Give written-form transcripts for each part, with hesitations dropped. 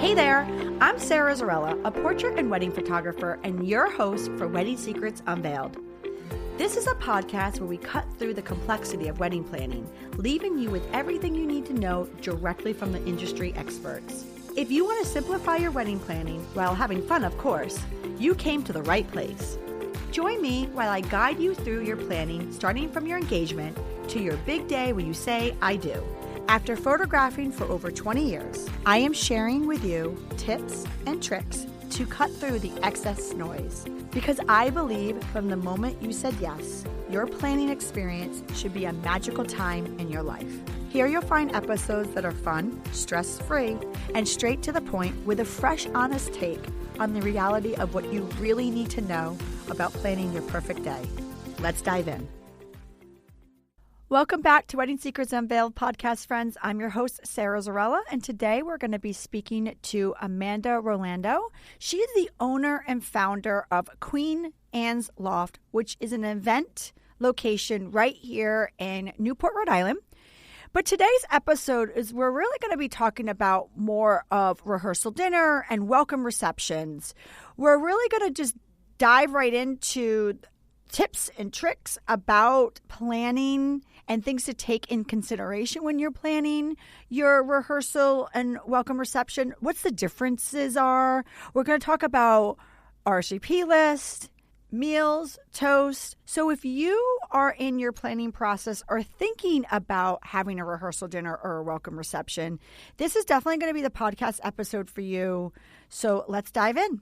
Hey there, I'm Sara, a portrait and wedding photographer and your host for Wedding Secrets Unveiled. This is a podcast where we cut through the complexity of wedding planning, leaving you with everything you need to know directly from the industry experts. If you want to simplify your wedding planning while having fun, of course, you came to the right place. Join me while I guide you through your planning, starting from your engagement to your big day when you say, I do. After photographing for over 20 years, I am sharing with you tips and tricks to cut through the excess noise. Because I believe from the moment you said yes, your planning experience should be a magical time in your life. Here you'll find episodes that are fun, stress-free, and straight to the point with a fresh, honest take on the reality of what you really need to know about planning your perfect day. Let's dive in. Welcome back to Wedding Secrets Unveiled podcast, friends. I'm your host, Sara, and today we're going to be speaking to Amanda Rolando. She is the owner and founder of Queen Anne's Loft, which is an event location right here in Newport, Rhode Island. But today's episode is we're really going to be talking about more of rehearsal dinner and welcome receptions. We're really going to just dive right into tips and tricks about planning and things to take in consideration when you're planning your rehearsal and welcome reception, what's the differences are. We're going to talk about RSVP list, meals, toast. So if you are in your planning process or thinking about having a rehearsal dinner or a welcome reception, this is definitely going to be the podcast episode for you. So let's dive in.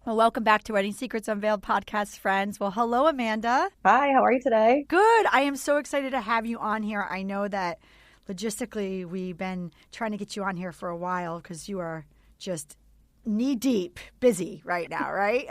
Well, welcome back to Wedding Secrets Unveiled podcast, friends. Well, hello, Amanda. Hi, how are you today? Good. I am so excited to have you on here. I know that logistically we've been trying to get you on here for a while because you are just knee-deep busy right now, right?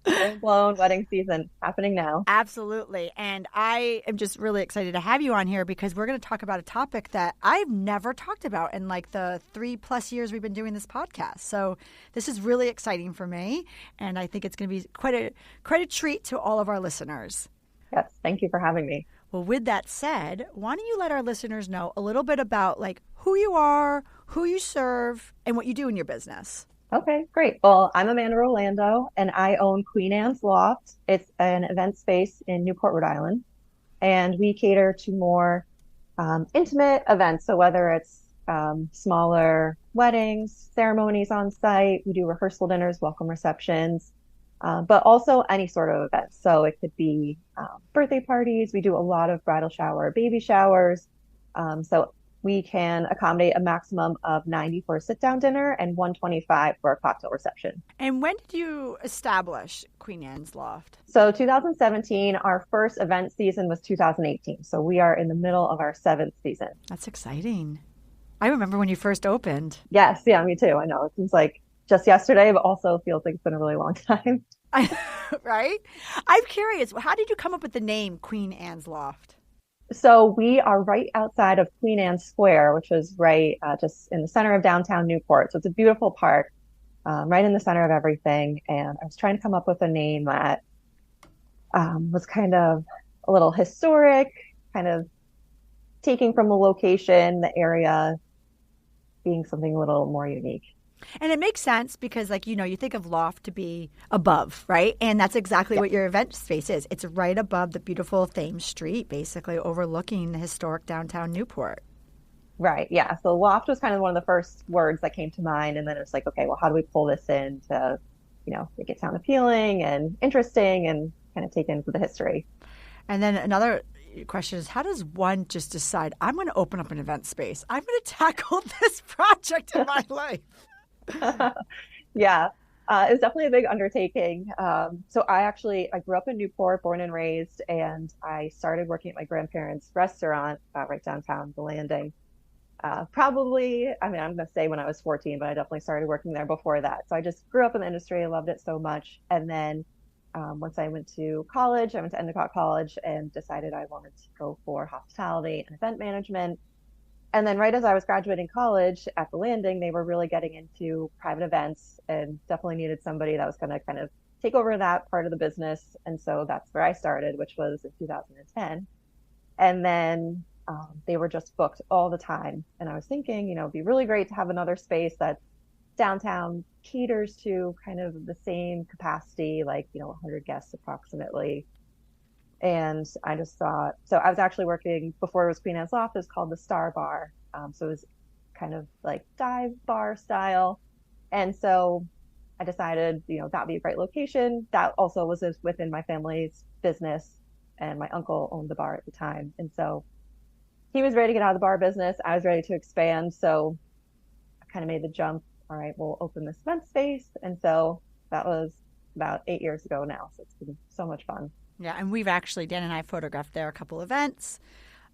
Full-blown wedding season happening now. Absolutely. And I am just really excited to have you on here because we're going to talk about a topic that I've never talked about in like the 3+ years we've been doing this podcast. So this is really exciting for me. And I think it's going to be quite a treat to all of our listeners. Yes. Thank you for having me. Well, with that said, why don't you let our listeners know a little bit about like who you are, who you serve, and what you do in your business? Okay, great. Well, I'm Amanda Rolando, and I own Queen Anne's Loft. It's an event space in Newport, Rhode Island, and we cater to more intimate events. So whether it's smaller weddings, ceremonies on site, we do rehearsal dinners, welcome receptions, but also any sort of event. So it could be birthday parties. We do a lot of bridal shower, baby showers. So we can accommodate a maximum of 90 for a sit-down dinner and 125 for a cocktail reception. And when did you establish Queen Anne's Loft? So 2017, our first event season was 2018. So we are in the middle of our 7th season. That's exciting. I remember when you first opened. Yes, yeah, me too. I know. It seems like just yesterday, but also feels like it's been a really long time. Right? I'm curious, how did you come up with the name Queen Anne's Loft? So we are right outside of Queen Anne Square, which is right just in the center of downtown Newport. So it's a beautiful park, right in the center of everything. And I was trying to come up with a name that was kind of a little historic, kind of taking from the location, the area, being something a little more unique. And it makes sense because, like, you know, you think of loft to be above, right? And that's exactly what your event space is. It's right above the beautiful Thames Street, basically overlooking the historic downtown Newport. Right. Yeah. So loft was kind of one of the first words that came to mind. And then it's like, okay, well, how do we pull this in to, you know, make it sound appealing and interesting and kind of take into the history? And then another question is, how does one just decide, I'm going to open up an event space? I'm going to tackle this project in my life. Yeah, it was definitely a big undertaking. So I grew up in Newport, born and raised, and I started working at my grandparents' restaurant right downtown, The Landing. I'm going to say when I was 14, but I definitely started working there before that. So I just grew up in the industry. I loved it so much. And then once I went to college, I went to Endicott College and decided I wanted to go for hospitality and event management. And then right as I was graduating college at The Landing, they were really getting into private events and definitely needed somebody that was going to kind of take over that part of the business. And so that's where I started, which was in 2010. And then they were just booked all the time. And I was thinking, it'd be really great to have another space that's downtown caters to kind of the same capacity, like, 100 guests approximately. And I just thought, so I was actually working before it was Queen Anne's Loft, it was called the Star Bar. So it was kind of like dive bar style. And so I decided, that'd be a great location. That also was within my family's business, and my uncle owned the bar at the time. And so he was ready to get out of the bar business. I was ready to expand. So I kind of made the jump. All right, we'll open this event space. And so that was about 8 years ago now. So it's been so much fun. Yeah, and Dan and I photographed there a couple events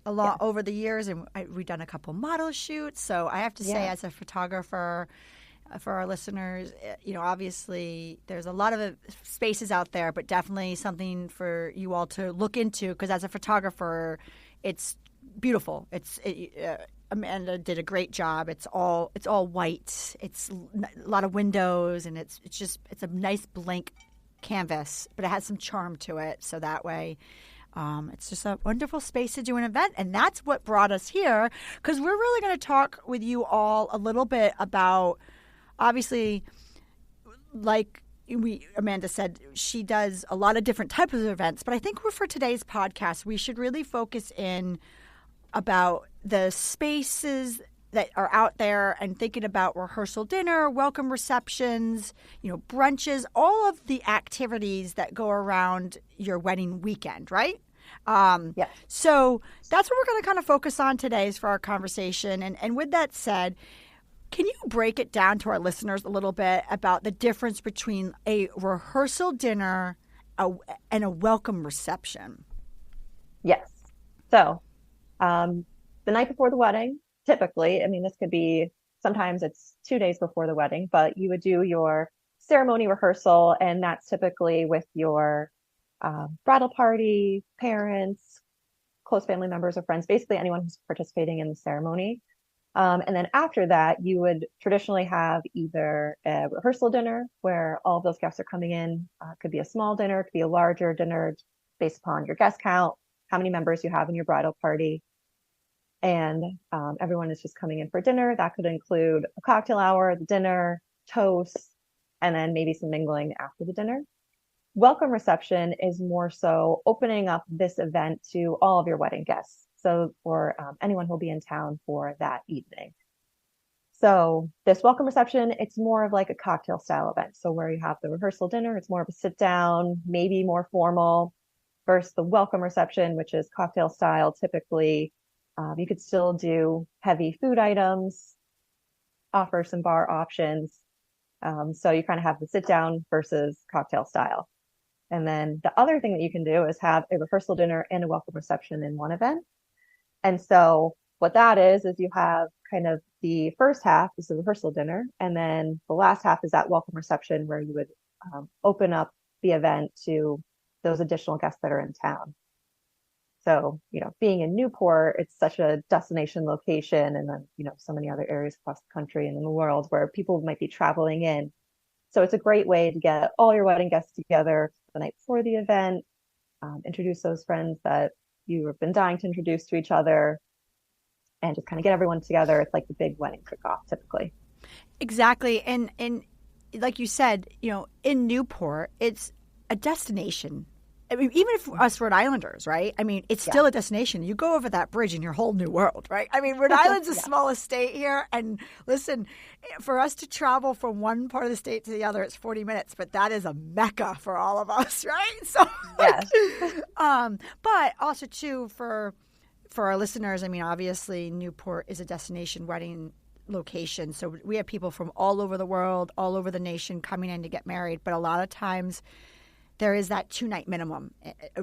a lot over the years, and we've done a couple model shoots. So I have to say, as a photographer, for our listeners, obviously there's a lot of spaces out there, but definitely something for you all to look into, because as a photographer, it's beautiful. Amanda did a great job. It's all white. It's a lot of windows, and it's a nice blank canvas, but it has some charm to it. So that way, it's just a wonderful space to do an event. And that's what brought us here, because we're really going to talk with you all a little bit about, obviously, like Amanda said, she does a lot of different types of events. But I think for today's podcast, we should really focus in about the spaces that are out there, and thinking about rehearsal dinner, welcome receptions, brunches, all of the activities that go around your wedding weekend, right? Yes. So that's what we're going to kind of focus on today for our conversation. And with that said, can you break it down to our listeners a little bit about the difference between a rehearsal dinner and a welcome reception? Yes. So the night before the wedding, typically, I mean, this could be, sometimes it's 2 days before the wedding, but you would do your ceremony rehearsal, and that's typically with your bridal party, parents, close family members or friends, basically anyone who's participating in the ceremony. And then after that, you would traditionally have either a rehearsal dinner where all of those guests are coming in. It could be a small dinner, it could be a larger dinner based upon your guest count, how many members you have in your bridal party. And everyone is just coming in for dinner. That could include a cocktail hour, the dinner, toast, and then maybe some mingling after the dinner. Welcome reception is more so opening up this event to all of your wedding guests. So for anyone who'll be in town for that evening. So this welcome reception, it's more of like a cocktail style event. So where you have the rehearsal dinner, it's more of a sit down, maybe more formal, versus the welcome reception, which is cocktail style. Typically, you could still do heavy food items, offer some bar options. So you kind of have the sit down versus cocktail style. And then the other thing that you can do is have a rehearsal dinner and a welcome reception in one event. And so what that is you have kind of the first half is the rehearsal dinner, and then the last half is that welcome reception where you would open up the event to those additional guests that are in town. So, being in Newport, it's such a destination location, and then, so many other areas across the country and in the world where people might be traveling in. So it's a great way to get all your wedding guests together the night before the event, introduce those friends that you have been dying to introduce to each other, and just kind of get everyone together. It's like the big wedding cook-off typically. Exactly. And like you said, in Newport, it's a destination. I mean, even if us Rhode Islanders, right? I mean, it's still a destination. You go over that bridge in your whole new world, right? I mean, Rhode Island's the smallest state here. And listen, for us to travel from one part of the state to the other, it's 40 minutes. But that is a mecca for all of us, right? So, yes. But also, too, for our listeners, I mean, obviously, Newport is a destination wedding location. So we have people from all over the world, all over the nation coming in to get married. But a lot of times, there is that 2-night minimum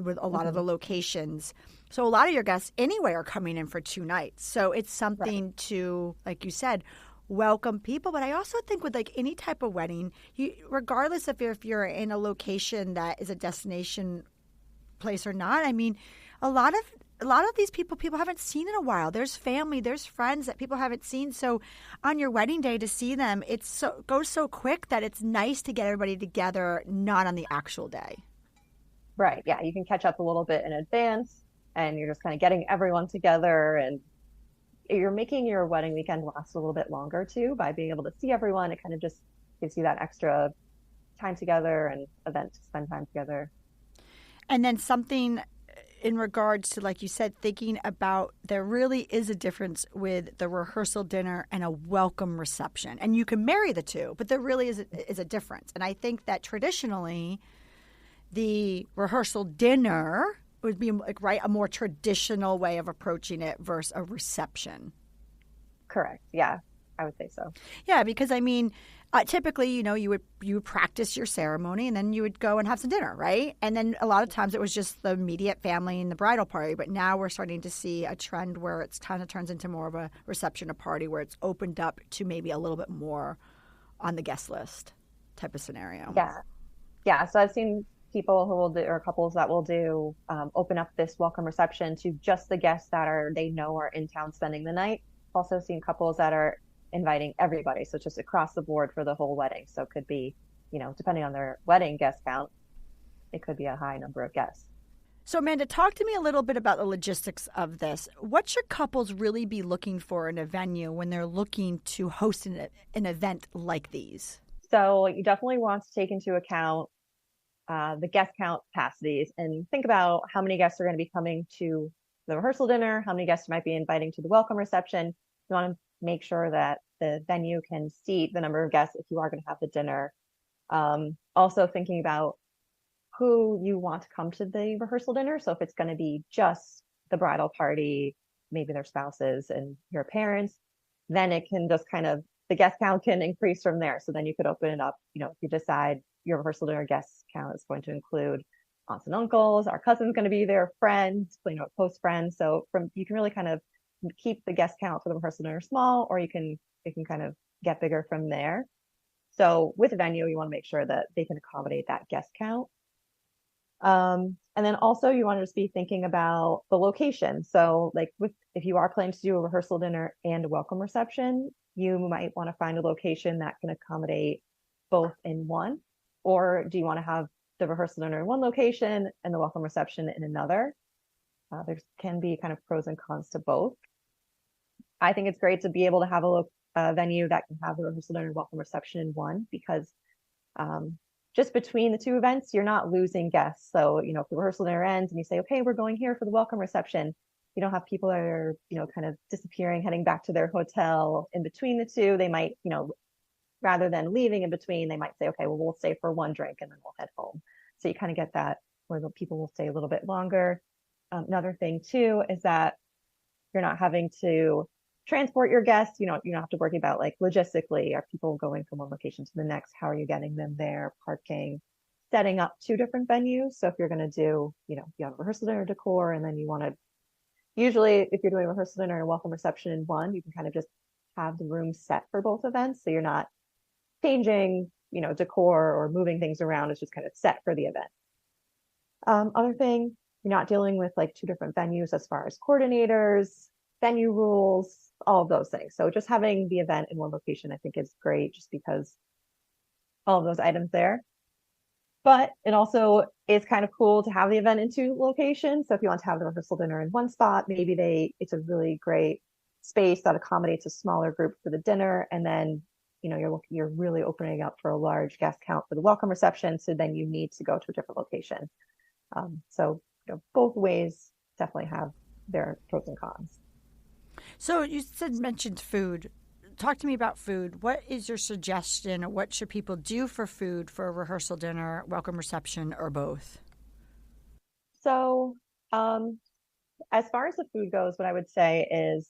with a lot of the locations. So a lot of your guests anyway are coming in for 2 nights. So it's something to, like you said, welcome people. But I also think with like any type of wedding, regardless of if you're in a location that is a destination place or not, I mean, a lot of these people haven't seen in a while. There's family, there's friends that people haven't seen. So on your wedding day to see them, goes so quick that it's nice to get everybody together, not on the actual day. Right. Yeah. You can catch up a little bit in advance, and you're just kind of getting everyone together. And, you're making your wedding weekend last a little bit longer too by being able to see everyone. It kind of just gives you that extra time together and event to spend time together. And then something in regards to, like you said, thinking about there really is a difference with the rehearsal dinner and a welcome reception. And you can marry the two, but there really is a difference. And I think that traditionally, the rehearsal dinner would be like, right, a more traditional way of approaching it versus a reception. Correct. Yeah, I would say so. Yeah, because I mean, typically, you would practice your ceremony and then you would go and have some dinner, right? And then a lot of times it was just the immediate family and the bridal party. But now we're starting to see a trend where it's kind of turns into more of a reception, a party where it's opened up to maybe a little bit more on the guest list type of scenario. Yeah. Yeah. So I've seen people who will do, or couples that will do, open up this welcome reception to just the guests that they know are in town spending the night. Also seen couples that are inviting everybody. So just across the board for the whole wedding. So it could be, depending on their wedding guest count, it could be a high number of guests. So Amanda, talk to me a little bit about the logistics of this. What should couples really be looking for in a venue when they're looking to host an event like these? So you definitely want to take into account the guest count capacities and think about how many guests are going to be coming to the rehearsal dinner, how many guests you might be inviting to the welcome reception. You want to make sure that the venue can seat the number of guests if you are going to have the dinner. Also thinking about who you want to come to the rehearsal dinner. So if it's going to be just the bridal party, maybe their spouses and your parents, then it can just the guest count can increase from there. So then you could open it up, if you decide your rehearsal dinner guest count is going to include aunts and uncles, our cousin's going to be there, friends, close friends. So you can really kind of keep the guest count for the rehearsal dinner small, or it can kind of get bigger from there. So with a venue, you want to make sure that they can accommodate that guest count. And then also you want to just be thinking about the location. So if you are planning to do a rehearsal dinner and a welcome reception, you might want to find a location that can accommodate both in one, or do you want to have the rehearsal dinner in one location and the welcome reception in another? There can be kind of pros and cons to both. I think it's great to be able to have a venue that can have the rehearsal dinner and welcome reception in one, because just between the two events, you're not losing guests. So, if the rehearsal dinner ends and you say, okay, we're going here for the welcome reception, you don't have people that are, kind of disappearing, heading back to their hotel in between the two. They might, rather than leaving in between, they might say, okay, well, we'll stay for one drink and then we'll head home. So you kind of get that where the people will stay a little bit longer. Another thing too is that you're not having to transport your guests. You don't have to worry about logistically, are people going from one location to the next? How are you getting them there? Parking, setting up two different venues. So if you're going to do, you have a rehearsal dinner decor, and then you want to, usually if you're doing a rehearsal dinner and a welcome reception in one, you can kind of just have the room set for both events. So you're not changing, decor or moving things around. It's just kind of set for the event. Other thing, you're not dealing with two different venues as far as coordinators, venue rules, all of those things. So just having the event in one location, I think, is great, just because all of those items there. But it also is kind of cool to have the event in two locations. So if you want to have the rehearsal dinner in one spot, maybe it's a really great space that accommodates a smaller group for the dinner, and then you're really opening up for a large guest count for the welcome reception. So then you need to go to a different location. So both ways definitely have their pros and cons. So you mentioned food. Talk to me about food. What is your suggestion? What should people do for food for a rehearsal dinner, welcome reception, or both? So as far as the food goes, what I would say is,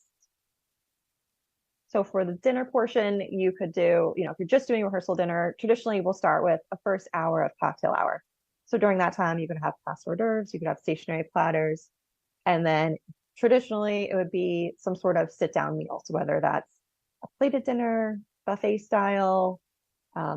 so for the dinner portion, you could do, if you're just doing a rehearsal dinner, traditionally we'll start with a first hour of cocktail hour. So during that time, you could have past hors d'oeuvres, you could have stationary platters, and then traditionally it would be some sort of sit-down meal. So whether that's a plated dinner, buffet style,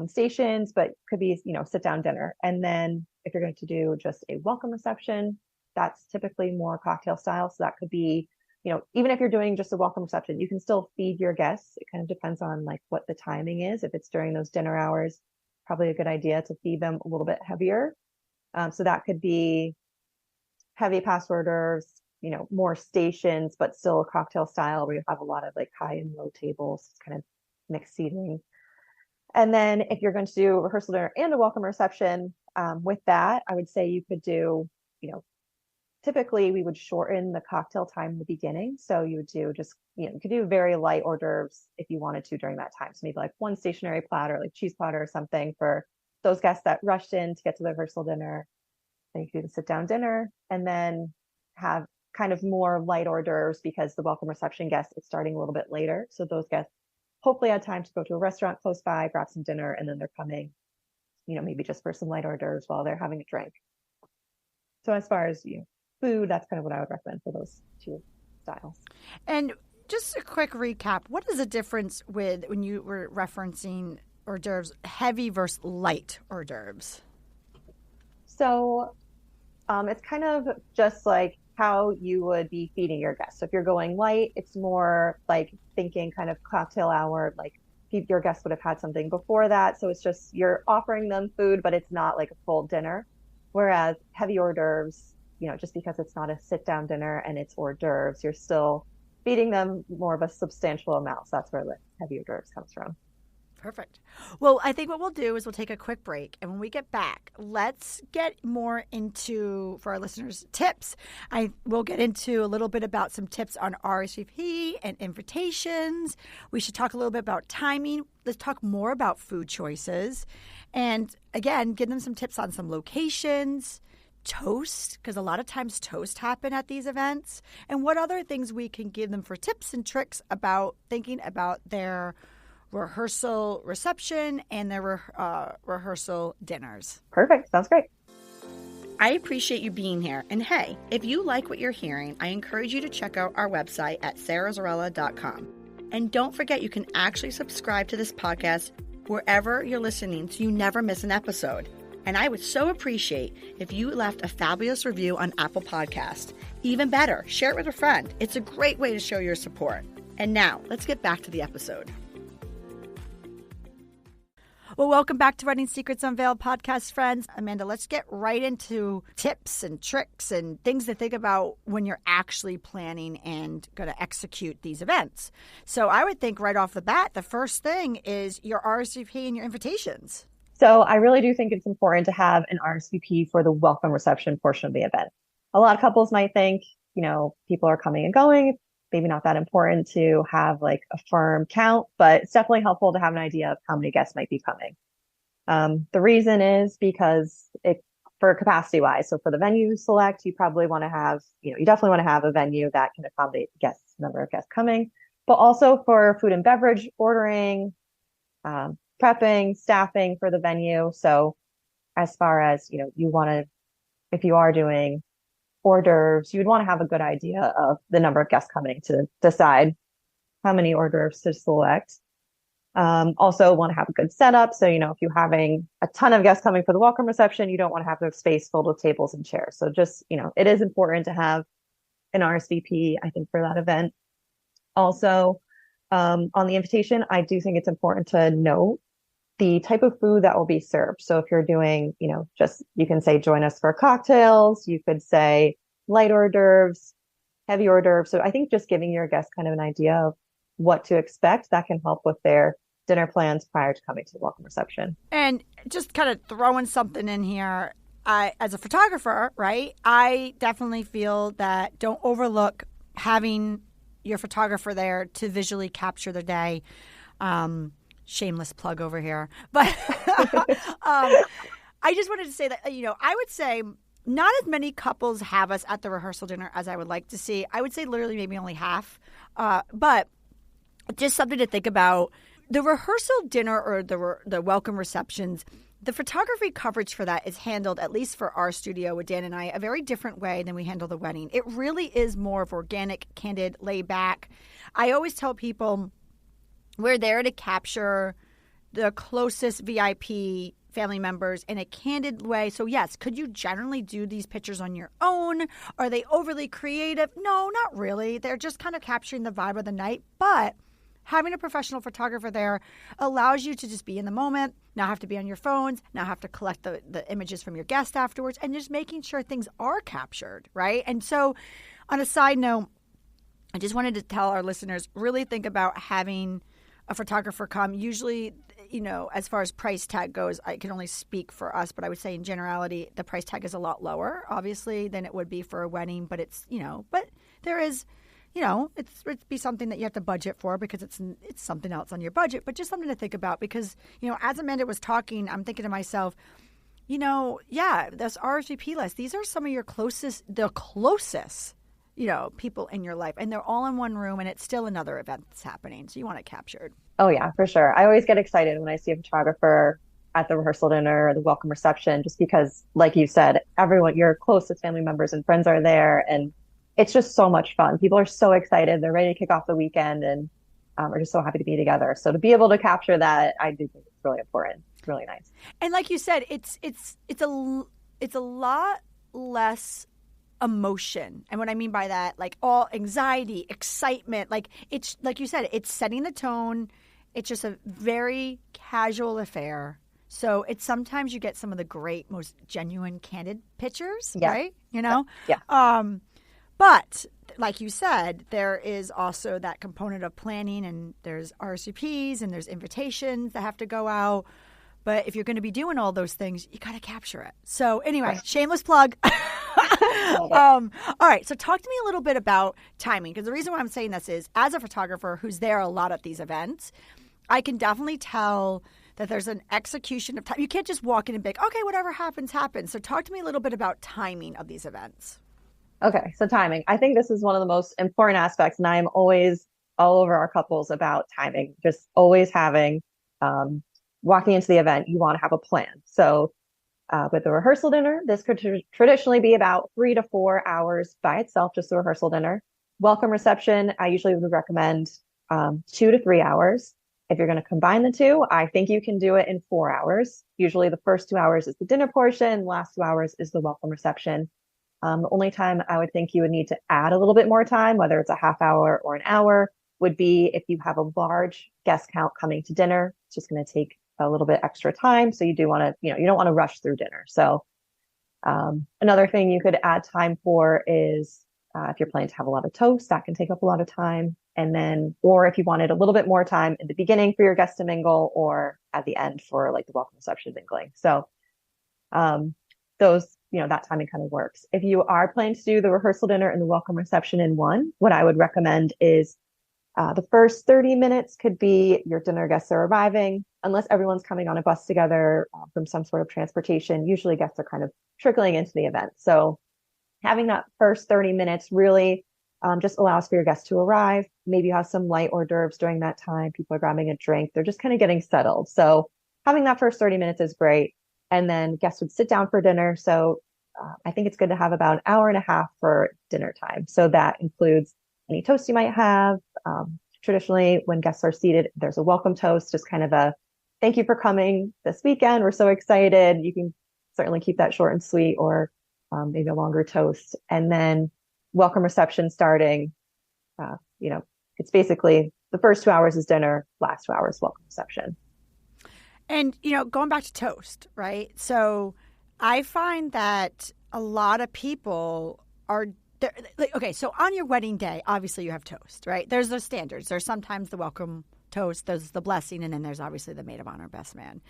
stations, but could be, sit-down dinner. And then if you're going to do just a welcome reception, that's typically more cocktail style. So that could be, even if you're doing just a welcome reception, you can still feed your guests. It kind of depends on what the timing is. If it's during those dinner hours, probably a good idea to feed them a little bit heavier. So that could be heavy past hors d'oeuvres, more stations, but still a cocktail style where you have a lot of like high and low tables, kind of mixed seating. And then if you're going to do a rehearsal dinner and a welcome reception, with that, I would say you could do, typically we would shorten the cocktail time in the beginning. So you would do just, you could do very light hors d'oeuvres if you wanted to during that time. So maybe like one stationary platter, like cheese platter or something for those guests that rushed in to get to the rehearsal dinner. Then you could do the sit down dinner and then have kind of more light hors d'oeuvres because the welcome reception guests is starting a little bit later. So those guests hopefully had time to go to a restaurant close by, grab some dinner, and then they're coming, maybe just for some light hors d'oeuvres while they're having a drink. So as far as food, that's kind of what I would recommend for those two styles. And just a quick recap, what is the difference with when you were referencing hors d'oeuvres, heavy versus light hors d'oeuvres? So it's kind of just like how you would be feeding your guests. So if you're going light, it's more like thinking kind of cocktail hour, like your guests would have had something before that. So it's just you're offering them food, but it's not like a full dinner. Whereas heavy hors d'oeuvres, just because it's not a sit down dinner and it's hors d'oeuvres, you're still feeding them more of a substantial amount. So that's where the heavy hors d'oeuvres comes from. Perfect. Well, I think what we'll do is we'll take a quick break. And when we get back, let's get more into, for our listeners, tips. I will get into a little bit about some tips on RSVP and invitations. We should talk a little bit about timing. Let's talk more about food choices. And again, give them some tips on some locations, toast, because a lot of times toast happen at these events, and what other things we can give them for tips and tricks about thinking about their rehearsal reception and their rehearsal dinners. Perfect. Sounds great. I appreciate you being here. And hey, if you like what you're hearing, I encourage you to check out our website at sarazarella.com. And don't forget, you can actually subscribe to this podcast wherever you're listening so you never miss an episode. And I would so appreciate if you left a fabulous review on Apple Podcast. Even better, share it with a friend. It's a great way to show your support. And now, let's get back to the episode. Well, welcome back to Wedding Secrets Unveiled podcast, friends. Amanda, let's get right into tips and tricks and things to think about when you're actually planning and going to execute these events. So I would think right off the bat, the first thing is your RSVP and your invitations. So I really do think it's important to have an RSVP for the welcome reception portion of the event. A lot of couples might think, people are coming and going. Maybe not that important to have like a firm count, but it's definitely helpful to have an idea of how many guests might be coming. The reason is because for capacity wise, so for the venue you select, you probably want to have, you definitely want to have a venue that can accommodate number of guests coming, but also for food and beverage ordering, prepping, staffing for the venue. So as far as, if you are doing hors d'oeuvres, you would want to have a good idea of the number of guests coming to decide how many hors d'oeuvres to select. Also want to have a good setup. So, if you're having a ton of guests coming for the welcome reception, you don't want to have the space filled with tables and chairs. So just, it is important to have an RSVP, I think, for that event. Also, on the invitation, I do think it's important to note the type of food that will be served. So if you're doing, you can say, join us for cocktails. You could say light hors d'oeuvres, heavy hors d'oeuvres. So I think just giving your guests kind of an idea of what to expect, that can help with their dinner plans prior to coming to the welcome reception. And just kind of throwing something in here, as a photographer, right, I definitely feel that don't overlook having your photographer there to visually capture the day. Shameless plug over here. But I just wanted to say that, I would say not as many couples have us at the rehearsal dinner as I would like to see. I would say literally maybe only half. But just something to think about. The rehearsal dinner or the welcome receptions, the photography coverage for that is handled, at least for our studio with Dan and I, a very different way than we handle the wedding. It really is more of organic, candid, laid back. I always tell people we're there to capture the closest VIP family members in a candid way. So yes, could you generally do these pictures on your own? Are they overly creative? No, not really. They're just kind of capturing the vibe of the night. But having a professional photographer there allows you to just be in the moment, not have to be on your phones, not have to collect the images from your guest afterwards, and just making sure things are captured, right? And so On a side note, I just wanted to tell our listeners, really think about having a photographer come. Usually, as far as price tag goes, I can only speak for us, but I would say in generality, the price tag is a lot lower, obviously, than it would be for a wedding. But it's, but there is, it'd be something that you have to budget for because it's something else on your budget, but just something to think about because, as Amanda was talking, I'm thinking to myself, this RSVP list, these are some of the closest, people in your life, and they're all in one room and it's still another event that's happening. So you want it captured. Oh yeah, for sure. I always get excited when I see a photographer at the rehearsal dinner or the welcome reception, just because, like you said, everyone, your closest family members and friends are there, and it's just so much fun. People are so excited. They're ready to kick off the weekend and are just so happy to be together. So to be able to capture that, I do think it's really important. It's really nice. And like you said, it's a lot less emotion. And what I mean by that, like all anxiety, excitement, like it's like you said, it's setting the tone. It's just a very casual affair. So it's sometimes you get some of the great, most genuine, candid pictures, right? Yeah. But like you said, there is also that component of planning, and there's RSVPs and there's invitations that have to go out. But if you're going to be doing all those things, you got to capture it. So anyway, shameless plug. All right. So talk to me a little bit about timing, because the reason why I'm saying this is, as a photographer who's there a lot at these events, I can definitely tell that there's an execution of time. You can't just walk in and be like, okay, whatever happens, happens. So talk to me a little bit about timing of these events. Okay, so timing. I think this is one of the most important aspects, and I'm always all over our couples about timing. Just always having, walking into the event, you want to have a plan. So with the rehearsal dinner, this could traditionally be about 3 to 4 hours by itself, just the rehearsal dinner. Welcome reception, I usually would recommend 2 to 3 hours. If you're going to combine the two, I think you can do it in 4 hours. Usually the first 2 hours is the dinner portion, last 2 hours is the welcome reception. The only time I would think you would need to add a little bit more time, whether it's a half hour or an hour, would be if you have a large guest count coming to dinner. It's just going to take a little bit extra time. So you do want to, you don't want to rush through dinner. So another thing you could add time for is if you're planning to have a lot of toast, that can take up a lot of time. And then, or if you wanted a little bit more time in the beginning for your guests to mingle, or at the end for like the welcome reception mingling. So those, that timing kind of works. If you are planning to do the rehearsal dinner and the welcome reception in one, what I would recommend is the first 30 minutes could be your dinner guests are arriving, unless everyone's coming on a bus together from some sort of transportation. Usually guests are kind of trickling into the event. So having that first 30 minutes really just allows for your guests to arrive. Maybe you have some light hors d'oeuvres during that time. People are grabbing a drink. They're just kind of getting settled. So having that first 30 minutes is great. And then guests would sit down for dinner. So I think it's good to have about an hour and a half for dinner time. So that includes any toast you might have. Traditionally, when guests are seated, there's a welcome toast, just kind of a thank you for coming this weekend. We're so excited. You can certainly keep that short and sweet, or maybe a longer toast. And then welcome reception starting. It's basically the first 2 hours is dinner, last 2 hours welcome reception. And, going back to toast, right? So I find that a lot of people are okay. So on your wedding day, obviously you have toast, right? There's the standards. There's sometimes the welcome toast, there's the blessing, and then there's obviously the maid of honor, best man.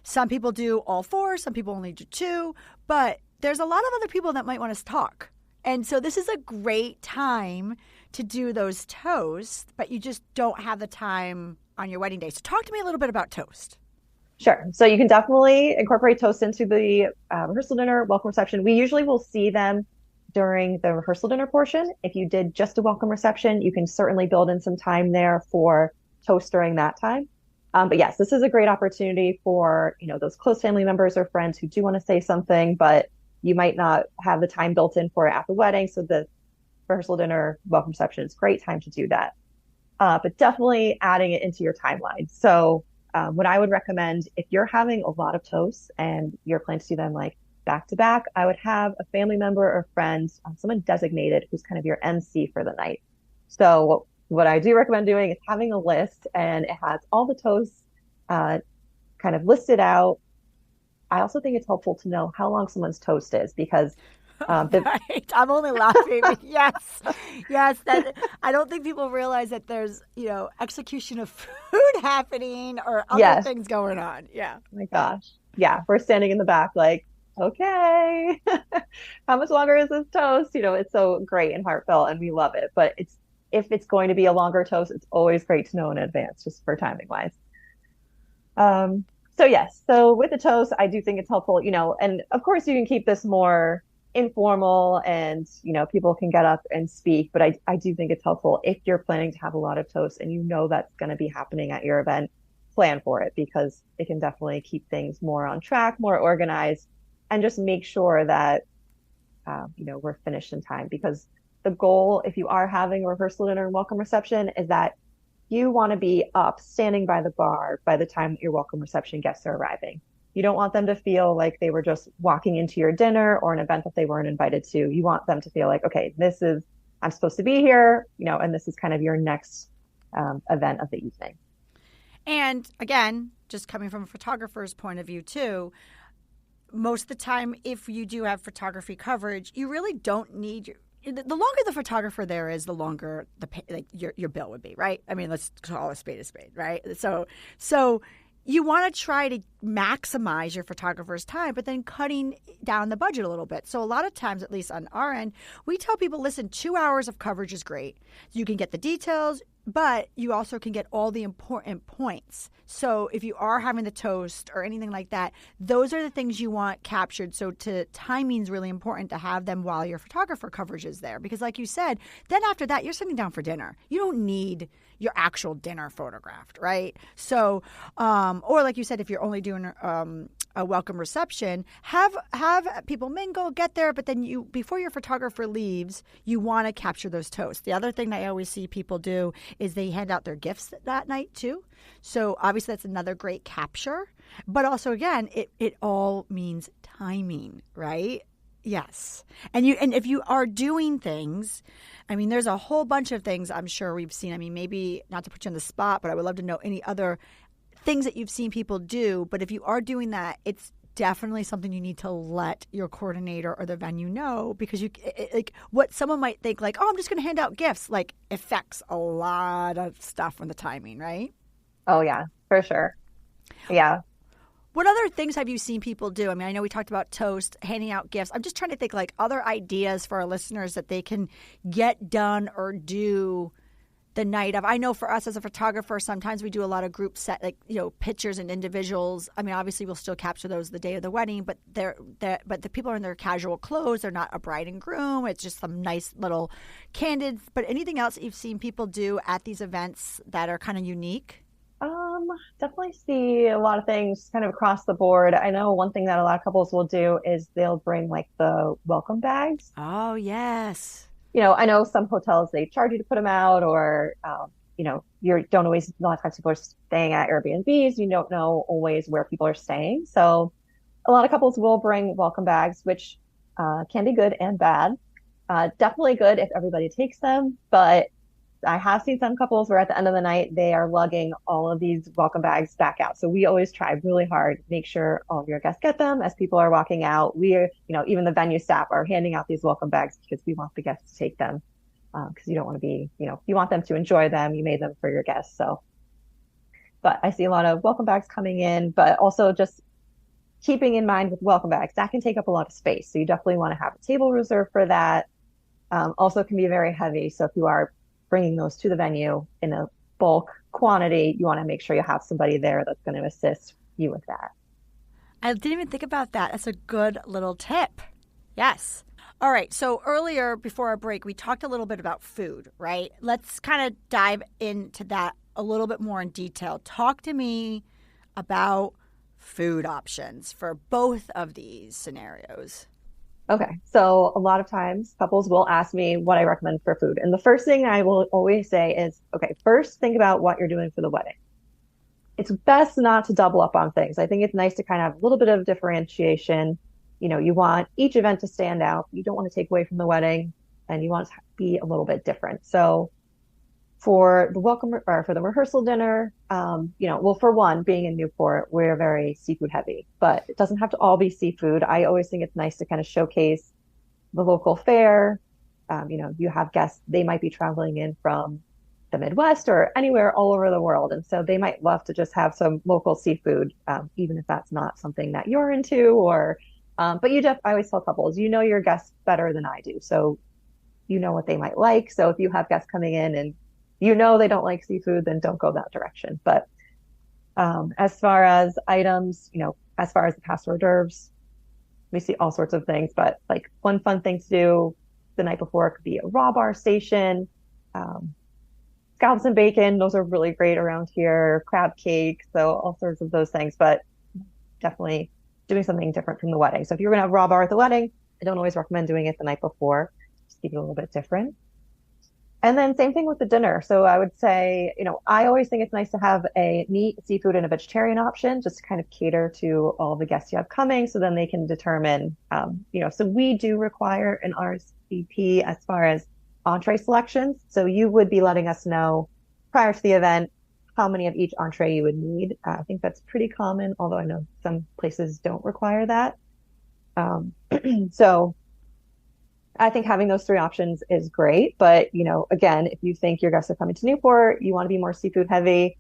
Some people do all four. Some people only do two. But there's a lot of other people that might want to talk. And so this is a great time to do those toasts, but you just don't have the time on your wedding day. So talk to me a little bit about toast. Sure. So you can definitely incorporate toast into the rehearsal dinner, welcome reception. We usually will see them during the rehearsal dinner portion. If you did just a welcome reception, you can certainly build in some time there for toast during that time. But yes, this is a great opportunity for, those close family members or friends who do want to say something, but you might not have the time built in for it at the wedding. So the rehearsal dinner, welcome reception is a great time to do that. But definitely adding it into your timeline. So what I would recommend, if you're having a lot of toasts and you're planning to do them like back to back, I would have a family member or friend, someone designated who's kind of your MC for the night. So what I do recommend doing is having a list, and it has all the toasts kind of listed out. I also think it's helpful to know how long someone's toast is, because The, Right. I'm only laughing. Yes. Yes. That I don't think people realize that there's, execution of food happening or other yes, things going on. Yeah. oh my gosh. Yeah, we're standing in the back like, okay, how much longer is this toast? It's so great and heartfelt and we love it. But if it's going to be a longer toast, it's always great to know in advance, just for timing wise. Um, so yes, so with the toast, I do think it's helpful, and of course you can keep this more informal and, people can get up and speak, but I do think it's helpful if you're planning to have a lot of toast and that's going to be happening at your event, plan for it because it can definitely keep things more on track, more organized, and just make sure that, we're finished in time because the goal, if you are having a rehearsal dinner and welcome reception, is that you want to be up standing by the bar by the time your welcome reception guests are arriving. You don't want them to feel like they were just walking into your dinner or an event that they weren't invited to. You want them to feel like, okay, I'm supposed to be here, and this is kind of your next event of the evening. And again, just coming from a photographer's point of view too, most of the time, if you do have photography coverage, you really don't need the longer the photographer there is, the longer your bill would be, right? I mean, let's call a spade, right? So you want to try to maximize your photographer's time, but then cutting down the budget a little bit. So a lot of times, at least on our end, we tell people, listen, 2 hours of coverage is great. You can get the details, but you also can get all the important points. So if you are having the toast or anything like that, those are the things you want captured. So timing is really important to have them while your photographer coverage is there. Because like you said, then after that, you're sitting down for dinner. You don't need your actual dinner photographed, right? So, or like you said, if you're only doing a welcome reception, have people mingle, get there, but then before your photographer leaves, you want to capture those toasts. The other thing that I always see people do is they hand out their gifts that night too. So obviously that's another great capture. But also again, it all means timing, right? Yes. And if you are doing things, I mean, there's a whole bunch of things I'm sure we've seen. I mean, maybe not to put you on the spot, but I would love to know any other things that you've seen people do. But if you are doing that, it's definitely something you need to let your coordinator or the venue know, because what someone might think like, oh, I'm just going to hand out gifts, like affects a lot of stuff on the timing, right? Oh yeah, for sure. Yeah. What other things have you seen people do? I mean, I know we talked about toast, handing out gifts. I'm just trying to think like other ideas for our listeners that they can get done or do the night of. I know for us as a photographer, sometimes we do a lot of group set, like, pictures and individuals. I mean, obviously we'll still capture those the day of the wedding, but but the people are in their casual clothes. They're not a bride and groom. It's just some nice little candid. But anything else that you've seen people do at these events that are kind of unique? Definitely see a lot of things kind of across the board. I know one thing that a lot of couples will do is they'll bring like the welcome bags. Oh, yes. I know some hotels, they charge you to put them out or, you don't always, a lot of times people are staying at Airbnbs. You don't know always where people are staying. So a lot of couples will bring welcome bags, which can be good and bad. Definitely good if everybody takes them, but I have seen some couples where at the end of the night, they are lugging all of these welcome bags back out. So we always try really hard, make sure all of your guests get them as people are walking out. Even the venue staff are handing out these welcome bags because we want the guests to take them. Because you don't want to be, you want them to enjoy them. You made them for your guests. But I see a lot of welcome bags coming in, but also just keeping in mind with welcome bags, that can take up a lot of space. So you definitely want to have a table reserved for that. Also can be very heavy. So if you are bringing those to the venue in a bulk quantity, you want to make sure you have somebody there that's going to assist you with that. I didn't even think about that. That's a good little tip. Yes. All right. So earlier, before our break, we talked a little bit about food, right? Let's kind of dive into that a little bit more in detail. Talk to me about food options for both of these scenarios. Okay, so a lot of times couples will ask me what I recommend for food. And the first thing I will always say is, okay, first think about what you're doing for the wedding. It's best not to double up on things. I think it's nice to kind of have a little bit of differentiation. You want each event to stand out. You don't want to take away from the wedding and you want it to be a little bit different. So for the welcome or for the rehearsal dinner, well, for one, being in Newport, we're very seafood heavy, but it doesn't have to all be seafood. I always think it's nice to kind of showcase the local fare. You have guests, they might be traveling in from the Midwest or anywhere all over the world. And so they might love to just have some local seafood, even if that's not something that you're into but I always tell couples, you know your guests better than I do. So you know what they might like. So if you have guests coming in and you know they don't like seafood, then don't go that direction. But as far as items, as far as the past hors d'oeuvres, we see all sorts of things. But like one fun thing to do the night before could be a raw bar station, scallops and bacon. Those are really great around here. Crab cake, so all sorts of those things. But definitely doing something different from the wedding. So if you're going to have raw bar at the wedding, I don't always recommend doing it the night before. Just keep it a little bit different. And then same thing with the dinner. So I would say, I always think it's nice to have a meat, seafood, and a vegetarian option, just to kind of cater to all the guests you have coming. So then they can determine, so we do require an RSVP as far as entree selections. So you would be letting us know prior to the event how many of each entree you would need. I think that's pretty common, although I know some places don't require that. So I think having those three options is great. But, again, if you think your guests are coming to Newport, you want to be more seafood heavy.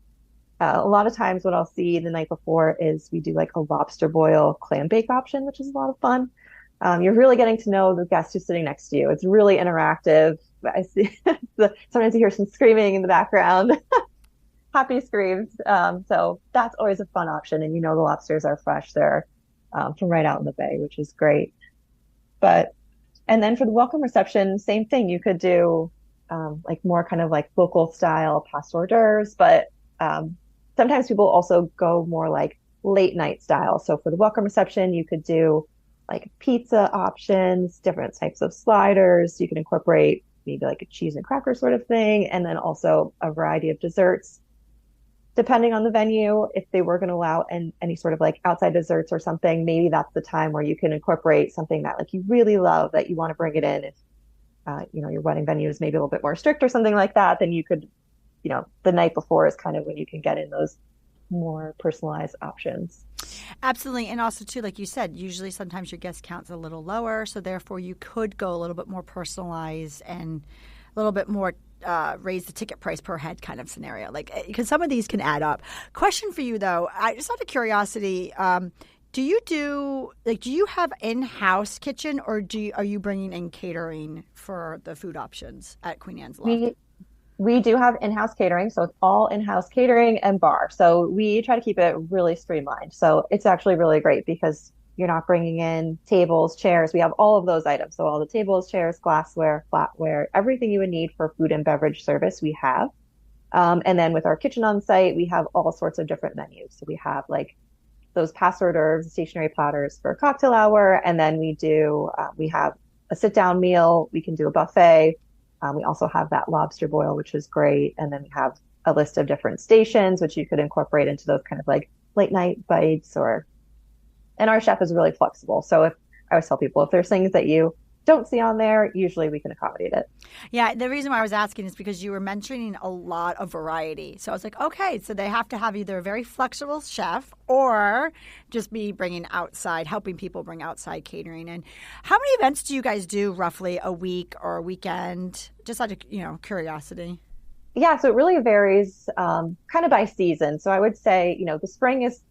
A lot of times what I'll see the night before is we do like a lobster boil clam bake option, which is a lot of fun. You're really getting to know the guest who's sitting next to you. It's really interactive. I see sometimes you hear some screaming in the background, happy screams. So that's always a fun option. And the lobsters are fresh there from right out in the bay, which is great. And then for the welcome reception, same thing. You could do like more kind of like local style past hors d'oeuvres, but sometimes people also go more like late night style. So for the welcome reception, you could do like pizza options, different types of sliders. You can incorporate maybe like a cheese and cracker sort of thing, and then also a variety of desserts. Depending on the venue, if they were going to allow any sort of like outside desserts or something, maybe that's the time where you can incorporate something that like you really love that you want to bring it in. If your wedding venue is maybe a little bit more strict or something like that, then you could, the night before is kind of when you can get in those more personalized options. Absolutely. And also too, like you said, usually sometimes your guest count's a little lower, so therefore you could go a little bit more personalized and a little bit more raise the ticket price per head kind of scenario, like because some of these can add up. Question for you though, I just out of curiosity, do you have in-house kitchen, or are you bringing in catering for the food options at Queen Anne's Loft? We do have in-house catering, so it's all in-house catering and bar. So we try to keep it really streamlined. So it's actually really great because you're not bringing in tables, chairs. We have all of those items. So all the tables, chairs, glassware, flatware, everything you would need for food and beverage service, we have. And then with our kitchen on site, we have all sorts of different menus. So we have like those past hors d'oeuvres, stationary platters for cocktail hour. And then we have a sit down meal. We can do a buffet. We also have that lobster boil, which is great. And then we have a list of different stations, which you could incorporate into those kind of like late night bites and our chef is really flexible. So I always tell people if there's things that you don't see on there, usually we can accommodate it. Yeah, the reason why I was asking is because you were mentioning a lot of variety. So I was like, okay, so they have to have either a very flexible chef or just be bringing outside, helping people bring outside catering. And how many events do you guys do roughly a week or a weekend? Just out of curiosity. Yeah, so it really varies kind of by season. So I would say, the spring is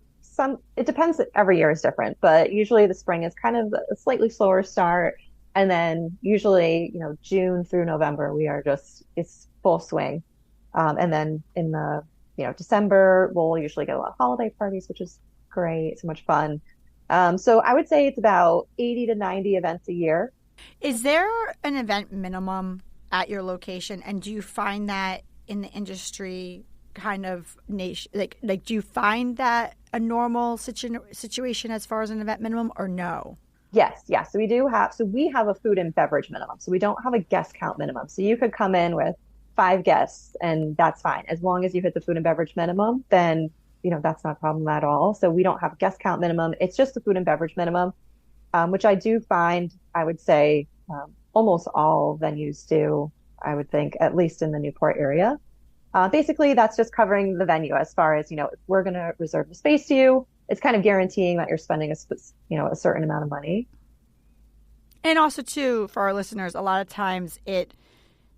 it depends. Every year is different, but usually the spring is kind of a slightly slower start. And then usually, June through November, it's full swing. And then in the, December, we'll usually get a lot of holiday parties, which is great. So much fun. So I would say it's about 80 to 90 events a year. Is there an event minimum at your location? And do you find that in the industry kind of nation, like do you find that a normal situation as far as an event minimum or no? Yes. So we have a food and beverage minimum. So we don't have a guest count minimum. So you could come in with 5 guests and that's fine. As long as you hit the food and beverage minimum, then, that's not a problem at all. So we don't have a guest count minimum. It's just the food and beverage minimum, which I do find, I would say, almost all venues do, I would think, at least in the Newport area. Basically, that's just covering the venue as far as, if we're going to reserve the space to you, it's kind of guaranteeing that you're spending a certain amount of money. And also, too, for our listeners, a lot of times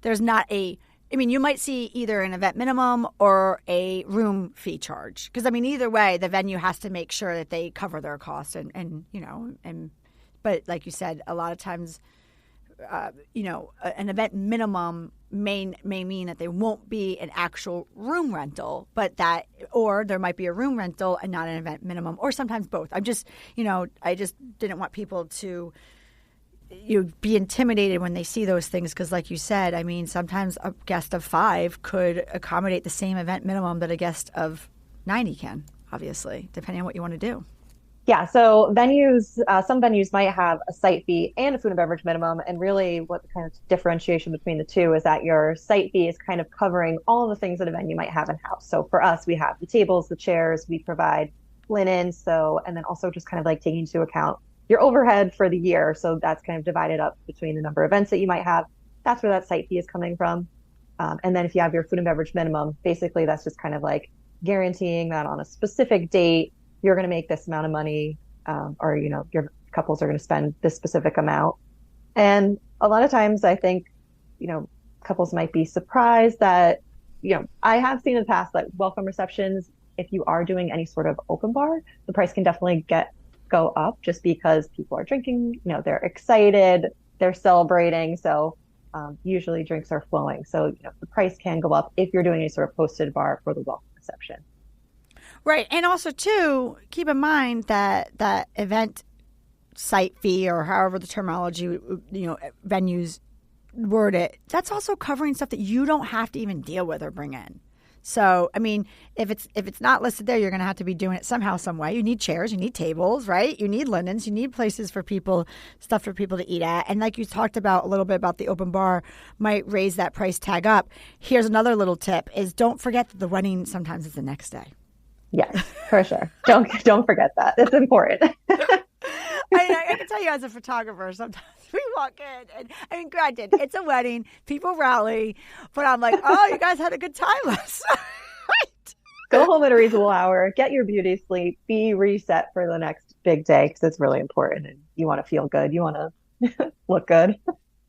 there's not you might see either an event minimum or a room fee charge. Because, either way, the venue has to make sure that they cover their costs but like you said, a lot of times, an event minimum may mean that there won't be an actual room rental, or there might be a room rental and not an event minimum, or sometimes both. I just didn't want people to be intimidated when they see those things because, like you said, sometimes a guest of 5 could accommodate the same event minimum that a guest of 90 can, obviously, depending on what you want to do. Yeah, so venues, some venues might have a site fee and a food and beverage minimum. And really what the kind of differentiation between the two is that your site fee is kind of covering all the things that a venue might have in-house. So for us, we have the tables, the chairs, we provide linen. And then also just kind of like taking into account your overhead for the year. So that's kind of divided up between the number of events that you might have. That's where that site fee is coming from. And then if you have your food and beverage minimum, basically that's just kind of like guaranteeing that on a specific date, you're going to make this amount of money, or, your couples are going to spend this specific amount. And a lot of times I think, couples might be surprised that, I have seen in the past that welcome receptions, if you are doing any sort of open bar, the price can definitely go up just because people are drinking, they're excited, they're celebrating. So usually drinks are flowing. So, the price can go up if you're doing any sort of hosted bar for the welcome reception. Right. And also, too, keep in mind that event site fee or however the terminology, venues word it, that's also covering stuff that you don't have to even deal with or bring in. So, if it's not listed there, you're going to have to be doing it somehow, some way. You need chairs, you need tables, right? You need linens, you need places for people, stuff for people to eat at. And like you talked about a little bit about the open bar might raise that price tag up. Here's another little tip is don't forget that the wedding sometimes is the next day. Yes, for sure. Don't forget that. It's important. I can tell you as a photographer, sometimes we walk in and granted, it's a wedding, people rally, but I'm like, oh, you guys had a good time last night. Go home at a reasonable hour, get your beauty sleep, be reset for the next big day because it's really important and you want to feel good. You want to look good.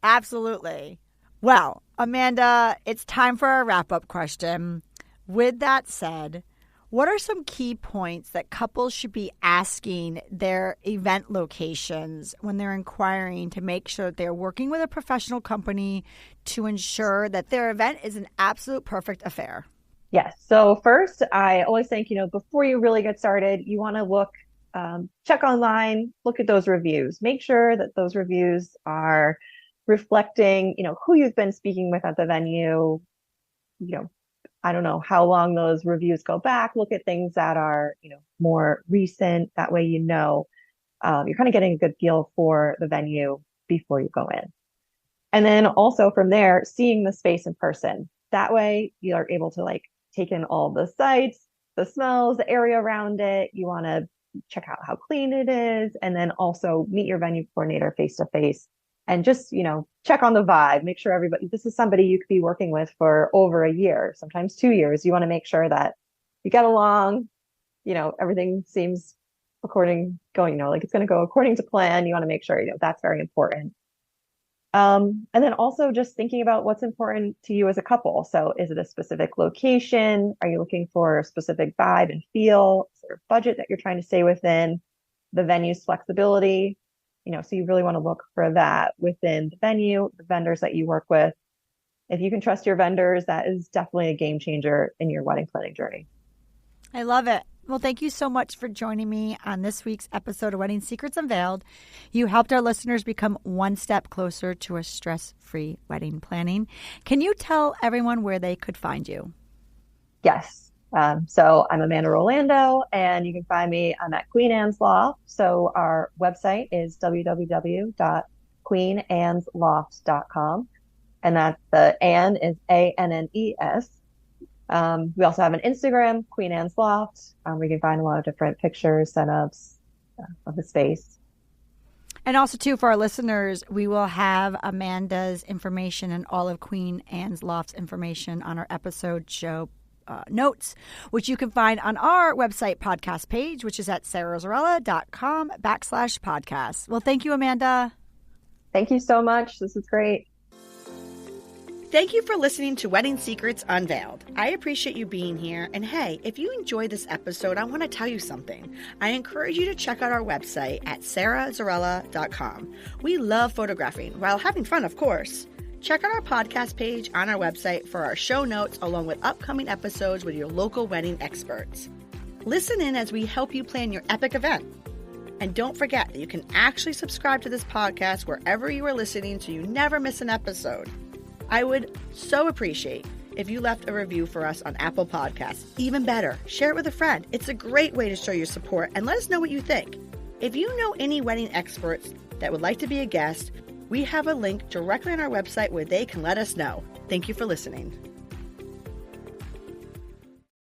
Absolutely. Well, Amanda, it's time for our wrap-up question. With that said, what are some key points that couples should be asking their event locations when they're inquiring to make sure that they're working with a professional company to ensure that their event is an absolute perfect affair? Yes. So first, I always think, before you really get started, you want to look, check online, look at those reviews, make sure that those reviews are reflecting, who you've been speaking with at the venue, I don't know how long those reviews go back. Look at things that are, more recent. That way, you're kind of getting a good feel for the venue before you go in. And then also from there, seeing the space in person. That way, you are able to take in all the sights, the smells, the area around it. You want to check out how clean it is, and then also meet your venue coordinator face to face. And just, check on the vibe, make sure this is somebody you could be working with for over a year, sometimes 2 years. You want to make sure that you get along, everything seems it's going to go according to plan. You want to make sure, that's very important. And then also just thinking about what's important to you as a couple. So is it a specific location? Are you looking for a specific vibe and feel? Is there a budget that you're trying to stay within? The venue's flexibility. So you really want to look for that within the venue, the vendors that you work with. If you can trust your vendors, that is definitely a game changer in your wedding planning journey. I love it. Well, thank you so much for joining me on this week's episode of Wedding Secrets Unveiled. You helped our listeners become one step closer to a stress-free wedding planning. Can you tell everyone where they could find you? Yes. So I'm Amanda Rolando, and you can find me. I'm at Queen Anne's Loft. So our website is www.queenannesloft.com. And that's the Anne is ANNES. We also have an Instagram, Queen Anne's Loft. We can find a lot of different pictures, setups of the space. And also, too, for our listeners, we will have Amanda's information and all of Queen Anne's Loft's information on our episode show notes, which you can find on our website podcast page, which is at sarahzarella.com/podcast. Well, thank you, Amanda. Thank you so much. This is great. Thank you for listening to Wedding Secrets Unveiled. I appreciate you being here. And hey, if you enjoyed this episode, I want to tell you something. I encourage you to check out our website at sarazarella.com. We love photographing while having fun, of course. Check out our podcast page on our website for our show notes along with upcoming episodes with your local wedding experts. Listen in as we help you plan your epic event. And don't forget that you can actually subscribe to this podcast wherever you are listening so you never miss an episode. I would so appreciate if you left a review for us on Apple Podcasts. Even better, share it with a friend. It's a great way to show your support and let us know what you think. If you know any wedding experts that would like to be a guest, we have a link directly on our website where they can let us know. Thank you for listening.